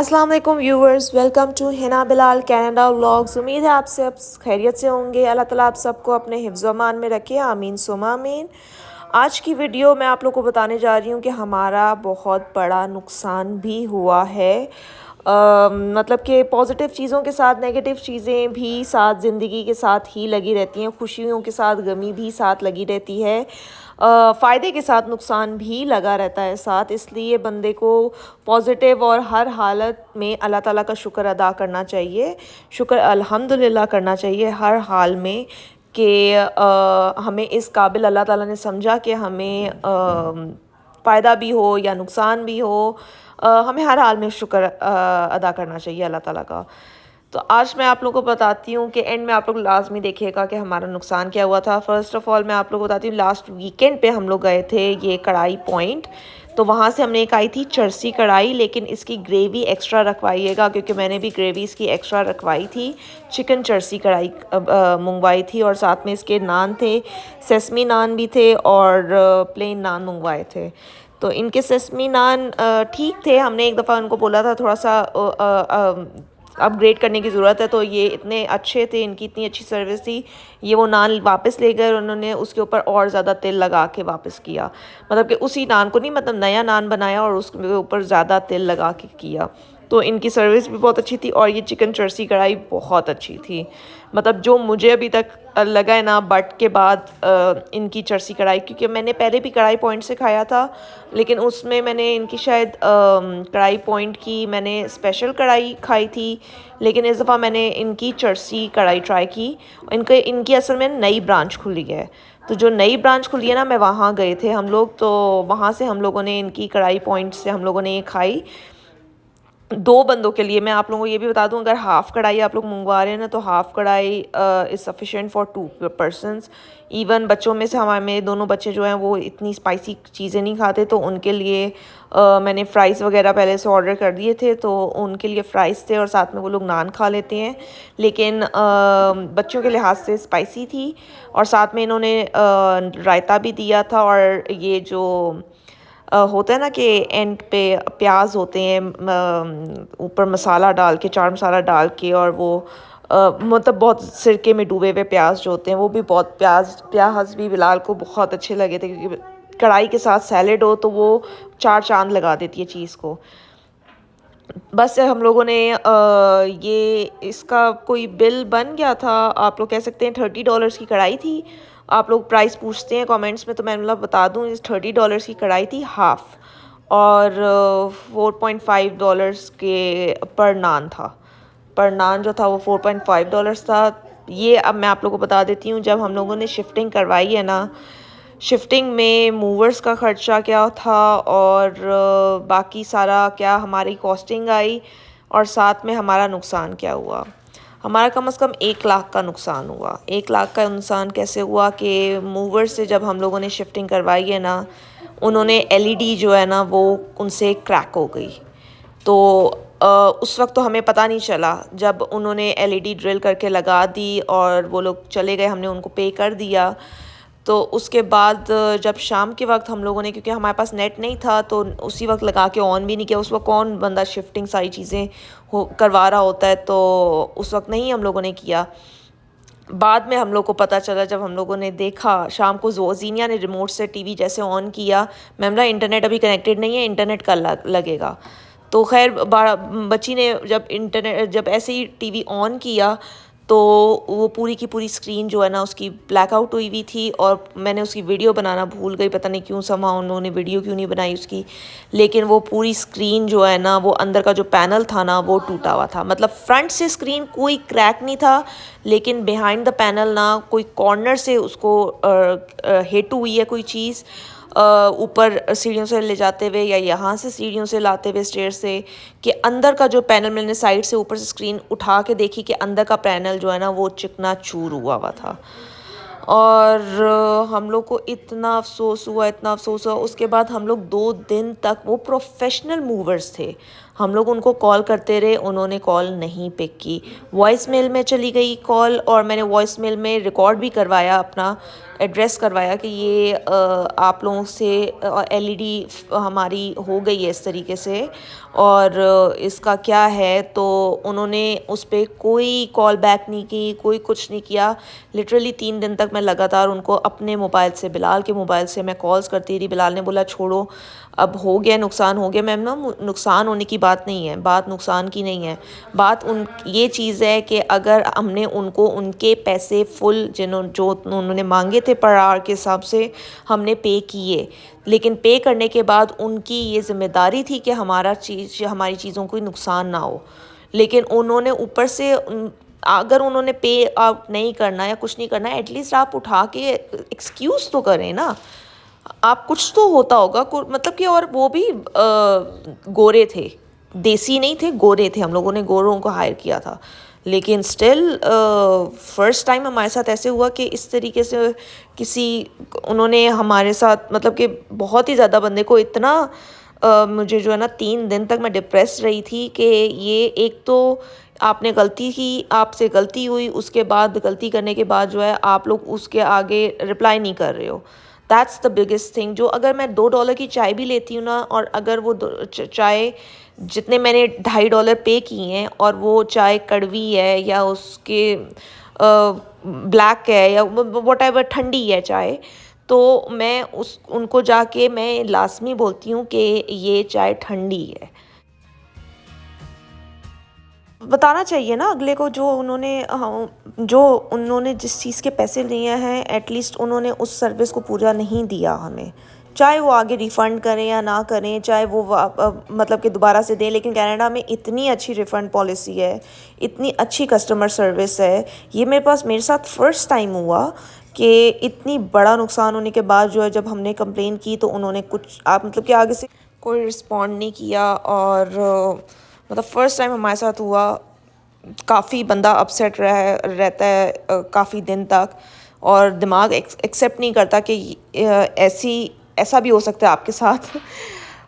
अस्सलाम वालेकुम viewers, welcome to Hina Bilal Canada vlogs. उम्मीद है आप सब खैरियत से होंगे। अल्लाह ताला आप सबको अपने हिफ्ज़ अमान में रखे, आमीन सुमा आमीन। आज की वीडियो मैं आप लोग को बताने जा रही हूँ कि हमारा बहुत बड़ा नुकसान भी हुआ है। मतलब कि पॉजिटिव चीज़ों के साथ नेगेटिव चीज़ें भी साथ ज़िंदगी के साथ ही लगी रहती हैं, खुशियों के साथ गमी भी साथ लगी रहती है, फ़ायदे के साथ नुकसान भी लगा रहता है साथ। इसलिए बंदे को पॉजिटिव और हर हालत में अल्लाह ताला का शुक्र अदा करना चाहिए, शुक्र अल्हम्दुलिल्लाह करना चाहिए हर हाल में कि हमें इस काबिल अल्लाह ताला ने समझा कि हमें फ़ायदा भी हो या नुकसान भी हो, हमें हर हाल में शुक्र अदा करना चाहिए अल्लाह ताला का। तो आज मैं आप लोगों को बताती हूँ कि एंड में आप लोग लाजमी देखिएगा कि हमारा नुकसान क्या हुआ था। फ़र्स्ट ऑफ़ ऑल मैं आप लोगों को बताती हूँ, लास्ट वीकेंड पे हम लोग गए थे ये कढ़ाई पॉइंट। तो वहाँ से हमने एक आई थी चरसी कढ़ाई, लेकिन इसकी ग्रेवी एक्स्ट्रा रखवाइएगा क्योंकि मैंने भी ग्रेवी इसकी एक्स्ट्रा रखवाई थी। चिकन चरसी कढ़ाई मंगवाई थी और साथ में इसके नान थे, सेसमी नान भी थे और प्लेन नान मंगवाए थे। तो इनके सेसमी नान ठीक थे। हमने एक दफ़ा उनको बोला था थोड़ा सा अपग्रेड करने की ज़रूरत है, तो ये इतने अच्छे थे, इनकी इतनी अच्छी सर्विस थी, ये वो नान वापस ले गए और उन्होंने उसके ऊपर और ज़्यादा तेल लगा के वापस किया। मतलब कि उसी नान को नहीं, मतलब नया नान बनाया और उसके ऊपर ज़्यादा तेल लगा के किया। तो इनकी सर्विस भी बहुत अच्छी थी और ये चिकन चरसी कढ़ाई बहुत अच्छी थी। मतलब जो मुझे अभी तक लगा है ना, बट के बाद इनकी चरसी कढ़ाई, क्योंकि मैंने पहले भी कढ़ाई पॉइंट से खाया था, लेकिन उसमें मैंने इनकी शायद कढ़ाई पॉइंट की मैंने स्पेशल कढ़ाई खाई थी, लेकिन इस दफ़ा मैंने इनकी चरसी कढ़ाई ट्राई की। इनकी असल में नई ब्रांच खुली है, तो जो नई ब्रांच खुली है ना, मैं वहाँ गए थे हम लोग, तो वहाँ से हम लोगों ने इनकी कढ़ाई पॉइंट से हम लोगों ने ये खाई। 2 बंदों के लिए। मैं आप लोगों को ये भी बता दूं, अगर हाफ़ कढ़ाई आप लोग मंगवा रहे हैं ना, तो हाफ़ कढ़ाई is sufficient for 2 persons. Even बच्चों में से हमारे मेरे दोनों बच्चे जो हैं वो इतनी स्पाइसी चीज़ें नहीं खाते, तो उनके लिए मैंने फ़्राइज़ वगैरह पहले से ऑर्डर कर दिए थे, तो उनके लिए फ़्राइज़ थे और साथ में वो लोग नान खा लेते हैं। लेकिन बच्चों के लिहाज से स्पाइसी थी और साथ में इन्होंने रायता भी दिया था। और ये जो होता है ना कि एंड पे प्याज होते हैं, ऊपर मसाला डाल के, चाट मसाला डाल के, और वो मतलब बहुत सिरके में डूबे हुए प्याज जो होते हैं, वो भी बहुत प्याज भी बिलाल को बहुत अच्छे लगे थे, क्योंकि कढ़ाई के साथ सैलेड हो तो वो 4 चांद लगा देती है चीज़ को। बस हम लोगों ने ये इसका कोई बिल बन गया था, आप लोग कह सकते हैं $30 की कढ़ाई थी। आप लोग प्राइस पूछते हैं कमेंट्स में, तो मैं मतलब बता दूं, इस $30 की कढ़ाई थी हाफ़, और $4.5 के पर नान था। पर नान जो था वो $4.5 था। ये अब मैं आप लोगों को बता देती हूँ, जब हम लोगों ने शिफ्टिंग करवाई है ना, शिफ्टिंग में मूवर्स का ख़र्चा क्या था और बाकी सारा क्या हमारी कॉस्टिंग आई, और साथ में हमारा नुकसान क्या हुआ। हमारा कम से कम 1 लाख का नुकसान हुआ। 1 लाख का नुकसान कैसे हुआ कि मूवर से जब हम लोगों ने शिफ्टिंग करवाई है ना, उन्होंने एलईडी जो है ना वो उनसे क्रैक हो गई। तो उस वक्त तो हमें पता नहीं चला, जब उन्होंने एलईडी ड्रिल करके लगा दी और वो लोग चले गए, हमने उनको पे कर दिया। तो उसके बाद जब शाम के वक्त हम लोगों ने, क्योंकि हमारे पास नेट नहीं था, तो उसी वक्त लगा के ऑन भी नहीं किया। उस वक्त कौन बंदा शिफ्टिंग सारी चीज़ें हो करवा रहा होता है, तो उस वक्त नहीं हम लोगों ने किया। बाद में हम लोग को पता चला, जब हम लोगों ने देखा शाम को, जोजीनिया ने रिमोट से टीवी जैसे ऑन किया, मैम बोला इंटरनेट अभी कनेक्टेड नहीं है, इंटरनेट कल लगेगा। तो खैर बच्ची ने जब ऐसे ही टीवी ऑन किया, तो वो पूरी की पूरी स्क्रीन जो है ना उसकी ब्लैकआउट हुई हुई थी, और मैंने उसकी वीडियो बनाना भूल गई, पता नहीं क्यों, समा उन्होंने वीडियो क्यों नहीं बनाई उसकी। लेकिन वो पूरी स्क्रीन जो है ना, वो अंदर का जो पैनल था ना वो टूटा हुआ था। मतलब फ्रंट से स्क्रीन कोई क्रैक नहीं था, लेकिन बिहाइंड द पैनल ना कोई कॉर्नर से उसको हिट हुई है कोई चीज़, ऊपर सीढ़ियों से ले जाते हुए या यहाँ से सीढ़ियों से लाते हुए स्टेयर से, कि अंदर का जो पैनल, मैंने साइड से ऊपर से स्क्रीन उठा के देखी कि अंदर का पैनल जो है ना वो चिकना चूर हुआ था। और हम लोग को इतना अफसोस हुआ, इतना अफसोस हुआ। उसके बाद हम लोग 2 दिन तक, वो प्रोफेशनल मूवर्स थे, हम लोग उनको कॉल करते रहे, उन्होंने कॉल नहीं पिक की। वॉइस मेल में चली गई कॉल और मैंने वॉइस मेल में रिकॉर्ड भी करवाया, अपना एड्रेस करवाया कि ये आप लोगों से एलईडी हमारी हो गई है इस तरीके से और इसका क्या है। तो उन्होंने उस पर कोई कॉल बैक नहीं की, कोई कुछ नहीं किया। लिटरली 3 दिन तक मैं लगातार उनको अपने मोबाइल से, बिलाल के मोबाइल से मैं कॉल्स करती रही। बिलाल ने बोला छोड़ो, अब हो गया, नुकसान हो गया। मैम ना, नुकसान होने की बात नहीं है, बात नुकसान की नहीं है, बात ये चीज़ है कि अगर हमने उनको उनके पैसे फुल जो उन्होंने मांगे थे पर आवर के हिसाब से हमने पे किए, लेकिन पे करने के बाद उनकी ये ज़िम्मेदारी थी कि हमारी चीज़ों को नुकसान ना हो। लेकिन उन्होंने ऊपर से अगर उन्होंने पे आउट नहीं करना या कुछ नहीं करना, एटलीस्ट आप उठा के एक्सक्यूज़ तो करें ना। आप कुछ तो होता होगा मतलब कि, और वो भी गोरे थे, देसी नहीं थे, गोरे थे। हम लोगों ने गोरों को हायर किया था, लेकिन स्टिल फर्स्ट टाइम हमारे साथ ऐसे हुआ कि इस तरीके से उन्होंने हमारे साथ, मतलब कि बहुत ही ज़्यादा बंदे को इतना मुझे जो है ना 3 दिन तक मैं डिप्रेस रही थी कि ये एक तो आपने गलती की, आपसे गलती हुई, उसके बाद गलती करने के बाद जो है आप लोग उसके आगे रिप्लाई नहीं कर रहे हो। That's the biggest thing. जो अगर मैं $2 की चाय भी लेती हूँ ना, और अगर वो चाय जितने मैंने $2.5 पे किए हैं और वो चाय कड़वी है या उसके ब्लैक है या व्हाटएवर, ठंडी है चाय, तो मैं उनको जाके मैं लाज़मी बोलती हूँ कि ये चाय ठंडी है। बताना चाहिए ना अगले को, जो उन्होंने जिस चीज़ के पैसे लिए हैं, एटलीस्ट उन्होंने उस सर्विस को पूरा नहीं दिया हमें। चाहे वो आगे रिफ़ंड करें या ना करें, चाहे वो मतलब कि दोबारा से दें, लेकिन कनाडा में इतनी अच्छी रिफ़ंड पॉलिसी है, इतनी अच्छी कस्टमर सर्विस है। ये मेरे साथ फ़र्स्ट टाइम हुआ कि इतनी बड़ा नुकसान होने के बाद जो है, जब हमने कंप्लेन की तो उन्होंने कुछ मतलब कि आगे से कोई रिस्पॉन्ड नहीं किया। और मतलब फ़र्स्ट टाइम हमारे साथ हुआ। काफ़ी बंदा अपसेट रहता है काफ़ी दिन तक, और दिमाग एक्सेप्ट नहीं करता कि ऐसा भी हो सकता है आपके साथ।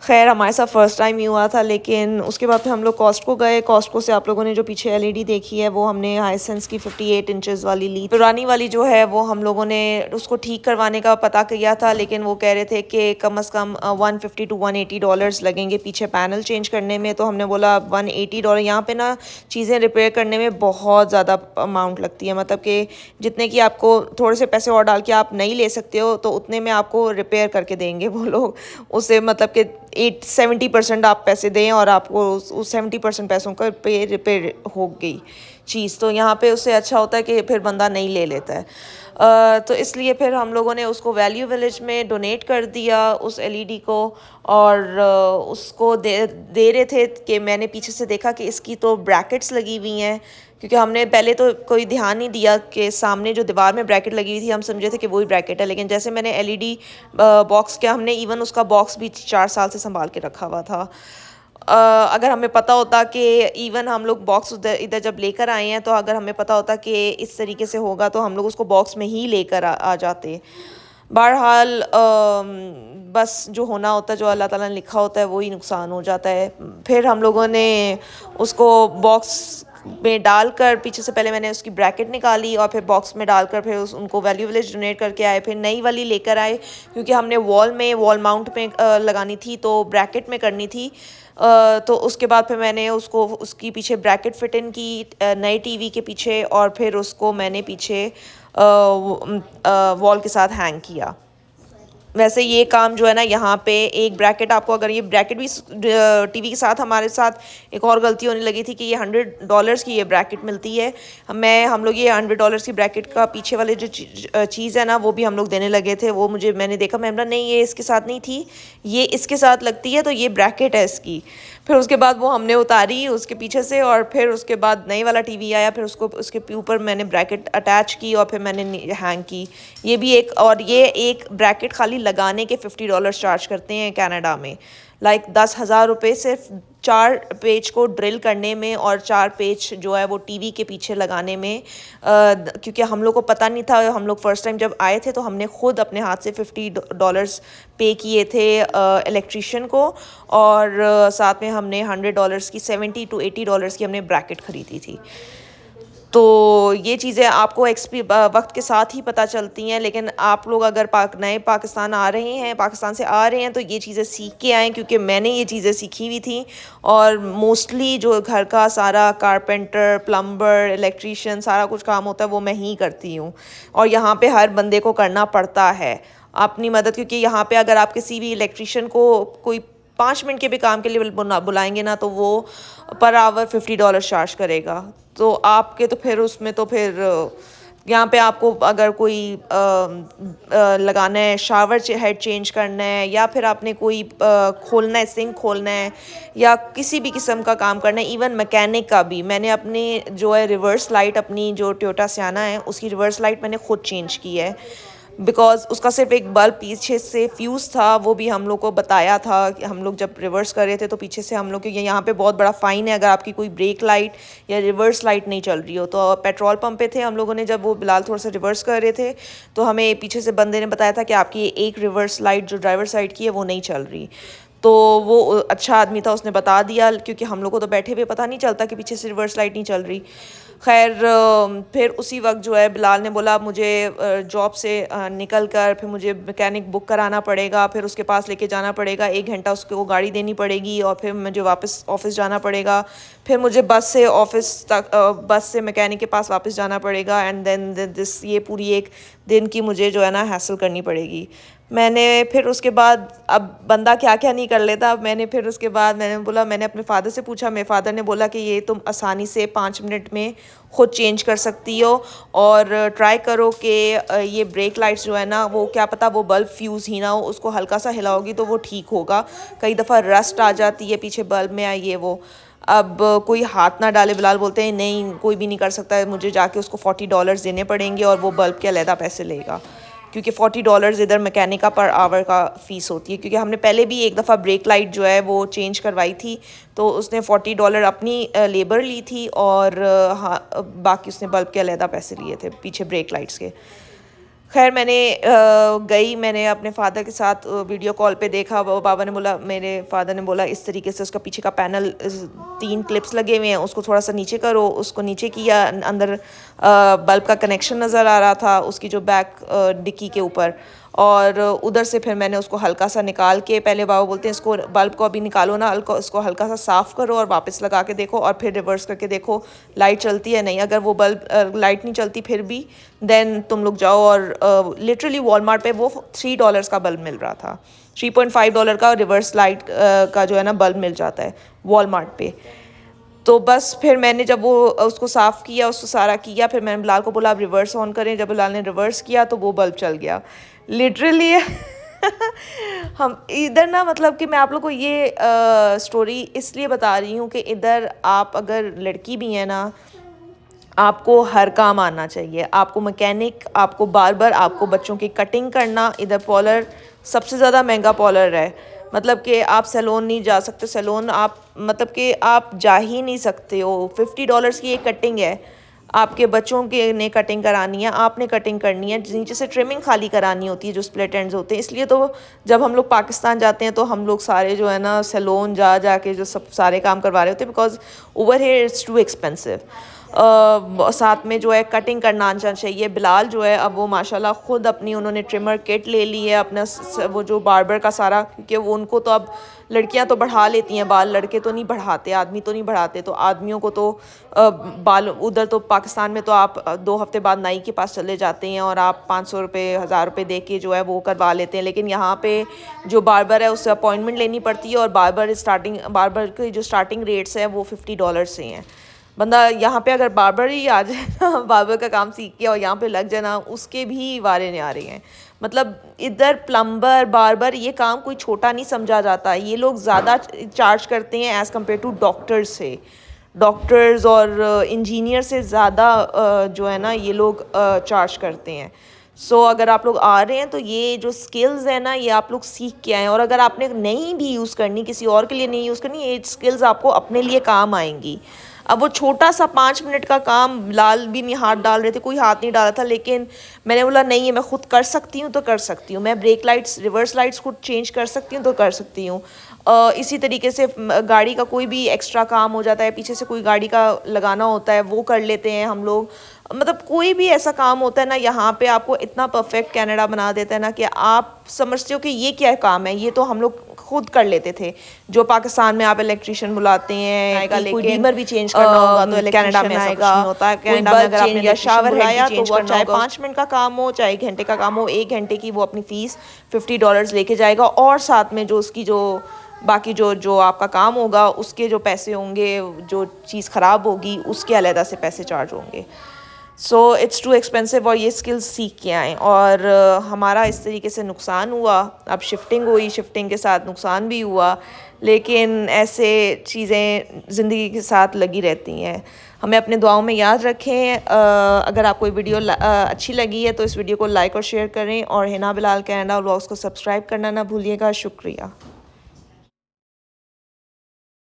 खैर हमारे साथ फ़र्स्ट टाइम ही हुआ था, लेकिन उसके बाद फिर हम लोग कॉस्टको गए। कॉस्टको से आप लोगों ने जो पीछे एलईडी देखी है, वो हमने हाइसेंस की 58 इंचेस वाली ली। पुरानी वाली जो है वो हम लोगों ने उसको ठीक करवाने का पता किया था, लेकिन वो कह रहे थे कि कम से कम $150 to $180 लगेंगे पीछे पैनल चेंज करने में। तो हमने बोला $180। यहाँ पे ना चीज़ें रिपेयर करने में बहुत ज़्यादा अमाउंट लगती है, मतलब कि जितने की आपको थोड़े से पैसे और डाल के आप नहीं ले सकते हो, तो उतने में आपको रिपेयर करके देंगे वो लोग। उसे मतलब कि 70% आप पैसे दें और आपको उस 70% पैसों का पे रिपेयर हो गई चीज़। तो यहाँ पे उससे अच्छा होता है कि फिर बंदा नहीं ले लेता है। तो इसलिए फिर हम लोगों ने उसको वैल्यू विलेज में डोनेट कर दिया उस एलईडी को। और उसको दे रहे थे कि मैंने पीछे से देखा कि इसकी तो ब्रैकेट्स लगी हुई हैं, क्योंकि हमने पहले तो कोई ध्यान नहीं दिया कि सामने जो दीवार में ब्रैकेट लगी हुई थी, हम समझे थे कि वही ब्रैकेट है। लेकिन जैसे मैंने एलईडी बॉक्स किया, हमने इवन उसका बॉक्स भी 4 साल से संभाल के रखा हुआ था। अगर हमें पता होता कि इवन हम लोग बॉक्स इधर जब लेकर आए हैं, तो अगर हमें पता होता कि इस तरीके से होगा, तो हम लोग उसको बॉक्स में ही लेकर आ जाते। बहरहाल बस जो होना होता है, जो अल्लाह ताला ने लिखा होता है, वही नुकसान हो जाता है। फिर हम लोगों ने उसको बॉक्स में डालकर, पीछे से पहले मैंने उसकी ब्रैकेट निकाली और फिर बॉक्स में डालकर फिर उनको वैल्यू विलेज डोनेट करके आए। फिर नई वाली लेकर आए, क्योंकि हमने वॉल माउंट में लगानी थी, तो ब्रैकेट में करनी थी। तो उसके बाद फिर मैंने उसकी पीछे ब्रैकेट फिट इन की नई टीवी के पीछे, और फिर उसको मैंने पीछे वॉल के साथ हैंग किया। वैसे ये काम जो है ना, यहाँ पे एक ब्रैकेट आपको, अगर ये ब्रैकेट भी टीवी के साथ, हमारे साथ एक और गलती होने लगी थी कि ये $100 की ये ब्रैकेट मिलती है। हम लोग ये $100 की ब्रैकेट का पीछे वाले जो चीज़ है ना, वो भी हम लोग देने लगे थे। वो मैंने देखा, मैंने नहीं, ये इसके साथ नहीं थी, ये इसके साथ लगती है, तो ये ब्रैकेट है इसकी। फिर उसके बाद वो हमने उतारी उसके पीछे से, और फिर उसके बाद नई वाला टीवी आया, फिर उसके ऊपर मैंने ब्रैकेट अटैच की और फिर मैंने हैंग की। ये भी ये एक ब्रैकेट खाली लगाने के $50 चार्ज करते हैं कनाडा में। लाइक 10,000 रुपये सिर्फ 4 पेच को ड्रिल करने में और 4 पेच जो है वो टीवी के पीछे लगाने में, क्योंकि हम लोग को पता नहीं था, हम लोग फर्स्ट टाइम जब आए थे तो हमने ख़ुद अपने हाथ से $50 पे किए थे इलेक्ट्रीशियन को, और साथ में हमने $100 की $70 to $80 की हमने ब्रैकेट ख़रीदी थी। तो ये चीज़ें आपको वक्त के साथ ही पता चलती हैं, लेकिन आप लोग अगर नए पाकिस्तान आ रहे हैं, पाकिस्तान से आ रहे हैं, तो ये चीज़ें सीख के आएँ, क्योंकि मैंने ये चीज़ें सीखी हुई थी। और मोस्टली जो घर का सारा कारपेंटर, प्लम्बर, इलेक्ट्रीशियन सारा कुछ काम होता है वो मैं ही करती हूँ, और यहाँ पे हर बंदे को करना पड़ता है अपनी मदद, क्योंकि यहाँ पे अगर आप किसी भी इलेक्ट्रीशियन को कोई 5 मिनट के भी काम के लिए बुलाएंगे ना, तो वो पर आवर $50 चार्ज करेगा। तो आपके तो फिर उसमें तो फिर यहाँ पे आपको अगर कोई लगाना है, शावर हेड चेंज करना है, या फिर आपने कोई खोलना है, सिंक खोलना है, या किसी भी किस्म का काम करना है, इवन मैकेनिक का भी। मैंने अपने जो है रिवर्स लाइट, अपनी जो टोयोटा सियाना है उसकी रिवर्स लाइट मैंने ख़ुद चेंज की है, बिकॉज़ उसका सिर्फ एक बल्ब पीछे से फ्यूज़ था, वो भी हम लोग को बताया था कि हम लोग जब रिवर्स कर रहे थे तो पीछे से हम लोग के यहाँ पे बहुत बड़ा फ़ाइन है अगर आपकी कोई ब्रेक लाइट या रिवर्स लाइट नहीं चल रही हो। तो पेट्रोल पंप पे थे हम लोगों ने, जब वो बिलाल थोड़ा सा रिवर्स कर रहे थे तो हमें पीछे से बंदे ने बताया था कि आपकी एक रिवर्स लाइट जो ड्राइवर साइड की है वो नहीं चल रही। तो वो अच्छा आदमी था, उसने बता दिया, क्योंकि हम लोग को तो बैठे हुए पता नहीं चलता कि पीछे से रिवर्स लाइट नहीं चल रही। खैर फिर उसी वक्त जो है बिलाल ने बोला मुझे जॉब से निकल कर फिर मुझे मैकेनिक बुक कराना पड़ेगा, फिर उसके पास लेके जाना पड़ेगा, 1 घंटा उसको गाड़ी देनी पड़ेगी, और फिर मुझे वापस ऑफिस जाना पड़ेगा, फिर मुझे बस से ऑफिस तक बस से मैकेनिक के पास वापस जाना पड़ेगा, एंड देन दिस ये पूरी एक दिन की मुझे जो है ना हैसल करनी पड़ेगी। मैंने फिर उसके बाद, अब बंदा क्या क्या नहीं कर लेता, मैंने फिर उसके बाद मैंने बोला, मैंने अपने फ़ादर से पूछा, मेरे फ़ादर ने बोला कि ये तुम आसानी से 5 मिनट में ख़ुद चेंज कर सकती हो, और ट्राई करो कि ये ब्रेक लाइट्स जो है ना, वो क्या पता वो बल्ब फ्यूज़ ही ना हो, उसको हल्का सा हिलाओगी तो वो ठीक होगा। कई दफ़ा रस्ट आ जाती है पीछे बल्ब में, ये वो। अब कोई हाथ ना डाले, बिलाल बोलते हैं नहीं कोई भी नहीं कर सकता है, मुझे जाके उसको $40 देने पड़ेंगे और वो बल्ब के अलहदा पैसे लेगा, क्योंकि $40 इधर मैकेनिक का पर आवर का फ़ीस होती है। क्योंकि हमने पहले भी एक दफ़ा ब्रेक लाइट जो है वो चेंज करवाई थी, तो उसने $40 अपनी लेबर ली थी, और हाँ बाकी उसने बल्ब के अलहदा पैसे लिए थे पीछे ब्रेक लाइट्स के। खैर मैंने मैंने अपने फ़ादर के साथ वीडियो कॉल पे देखा, वो बाबा ने बोला, मेरे फ़ादर ने बोला इस तरीके से उसका पीछे का पैनल 3 क्लिप्स लगे हुए हैं, उसको थोड़ा सा नीचे करो, उसको नीचे किया, अंदर बल्ब का कनेक्शन नज़र आ रहा था उसकी जो बैक डिक्की के ऊपर, और उधर से फिर मैंने उसको हल्का सा निकाल के, पहले बाबा बोलते हैं इसको बल्ब को अभी निकालो ना, इसको हल्का सा साफ़ करो और वापस लगा के देखो, और फिर रिवर्स करके देखो लाइट चलती है नहीं। अगर वो बल्ब लाइट नहीं चलती फिर भी देन तुम लोग जाओ, और लिटरली वॉलमार्ट पे वो $3 का बल्ब मिल रहा था, $3.5 का रिवर्स लाइट का जो है ना बल्ब मिल जाता है वॉलमार्ट पे। तो बस फिर मैंने जब वो उसको साफ़ किया, उसको सारा किया, फिर मैंने बिलाल को बोला आप रिवर्स ऑन करें, जब बिलाल ने रिवर्स किया तो वो बल्ब चल गया लिटरली। हम इधर ना, मतलब कि मैं आप लोग को ये स्टोरी इसलिए बता रही हूँ कि इधर आप अगर लड़की भी है ना, आपको हर काम आना चाहिए, आपको मैकेनिक, आपको बार्बर, आपको बच्चों की कटिंग करना। इधर पॉलर सबसे ज़्यादा महंगा पॉलर है, मतलब कि आप सैलून नहीं जा सकते, सैलून आप मतलब कि आप जा ही नहीं सकते हो। $50 की एक कटिंग है, आपके बच्चों के ने कटिंग करानी है, आपने कटिंग करनी है, नीचे से ट्रिमिंग खाली करानी होती है जो स्प्लिट एंड्स होते हैं। इसलिए तो जब हम लोग पाकिस्तान जाते हैं तो हम लोग सारे जो है ना सैलून जा के जो सब सारे काम करवा रहे होते हैं, because over here it's too expensive. साथ में जो है कटिंग करना आना चाहिए। बिलाल जो है अब वो माशाल्लाह ख़ुद अपनी उन्होंने ट्रिमर किट ले ली है, अपना वो जो बार्बर का सारा, क्योंकि वो उनको तो अब लड़कियां तो बढ़ा लेती हैं बाल, लड़के तो नहीं बढ़ाते, आदमी तो नहीं बढ़ाते। तो आदमियों को तो बाल उधर तो पाकिस्तान में तो आप 2 हफ्ते बाद नाई के पास चले जाते हैं और आप 500 रुपये 1000 रुपये दे के जो है वो करवा लेते हैं। लेकिन यहाँ पे जो बार्बर है उससे अपॉइंटमेंट लेनी पड़ती है, और बार्बर के जो स्टार्टिंग रेट्स है वो $50 से हैं। बंदा यहाँ पे अगर बार्बर ही आ जाए ना, बार्बर का काम सीख के और यहाँ पे लग जाए ना, उसके भी वारे नहीं आ रहे हैं। मतलब इधर प्लम्बर बार्बर ये काम कोई छोटा नहीं समझा जाता, ये लोग ज़्यादा चार्ज करते हैं एज़ कम्पेयर टू डॉक्टर्स से। डॉक्टर्स और इंजीनियर से ज़्यादा जो है ना ये लोग चार्ज करते हैं। सो अगर आप लोग आ रहे हैं तो ये जो स्किल्स है ना, ये आप लोग सीख के आएँ। और अगर आपने नहीं भी यूज़ करनी, किसी और के लिए नहीं यूज़ करनी, ये स्किल्स आपको अपने लिए काम आएंगी। अब वो छोटा सा 5 मिनट का काम बिलाल भी नहीं हाथ डाल रहे थे, कोई हाथ नहीं डाला था, लेकिन मैंने बोला नहीं है, मैं खुद कर सकती हूँ तो कर सकती हूँ। मैं ब्रेक लाइट्स, रिवर्स लाइट्स खुद चेंज कर सकती हूँ तो कर सकती हूँ। इसी तरीके से गाड़ी का कोई भी एक्स्ट्रा काम हो जाता है, पीछे से कोई गाड़ी का लगाना होता है, वो कर लेते हैं हम लोग। मतलब कोई भी ऐसा काम होता है ना, यहाँ पे आपको इतना परफेक्ट कनाडा बना देता है ना कि आप समझते हो कि ये क्या काम है, ये तो हम लोग खुद कर लेते थे। जो पाकिस्तान में आप इलेक्ट्रिशियन बुलाते हैं आएगा, लेकिन कोई डीमर भी चेंज करना होगा तो कनाडा में ऐसा कुछ नहीं होता है। कनाडा में अगर आपने शावर लगाया तो वो चाहे 5 मिनट का काम हो, चाहे 1 घंटे का काम हो, 1 घंटे की वो अपनी फ़ीस $50 लेके जाएगा, और साथ में जो उसकी जो बाकी जो आपका काम होगा उसके जो पैसे होंगे, जो चीज़ ख़राब होगी उसके अलहदा से पैसे चार्ज होंगे। So it's too expensive. और ये स्किल्स सीख के आएँ। और हमारा इस तरीके से नुकसान हुआ। अब शिफ्टिंग हुई, शिफ्टिंग के साथ नुकसान भी हुआ, लेकिन ऐसे चीज़ें ज़िंदगी के साथ लगी रहती हैं। हमें अपने दुआओं में याद रखें। अगर आपको ये वीडियो अच्छी लगी है तो इस वीडियो को लाइक और शेयर करें, और हिना बिलाल कनाडा व्लॉग्स को सब्सक्राइब करना ना भूलिएगा। शुक्रिया।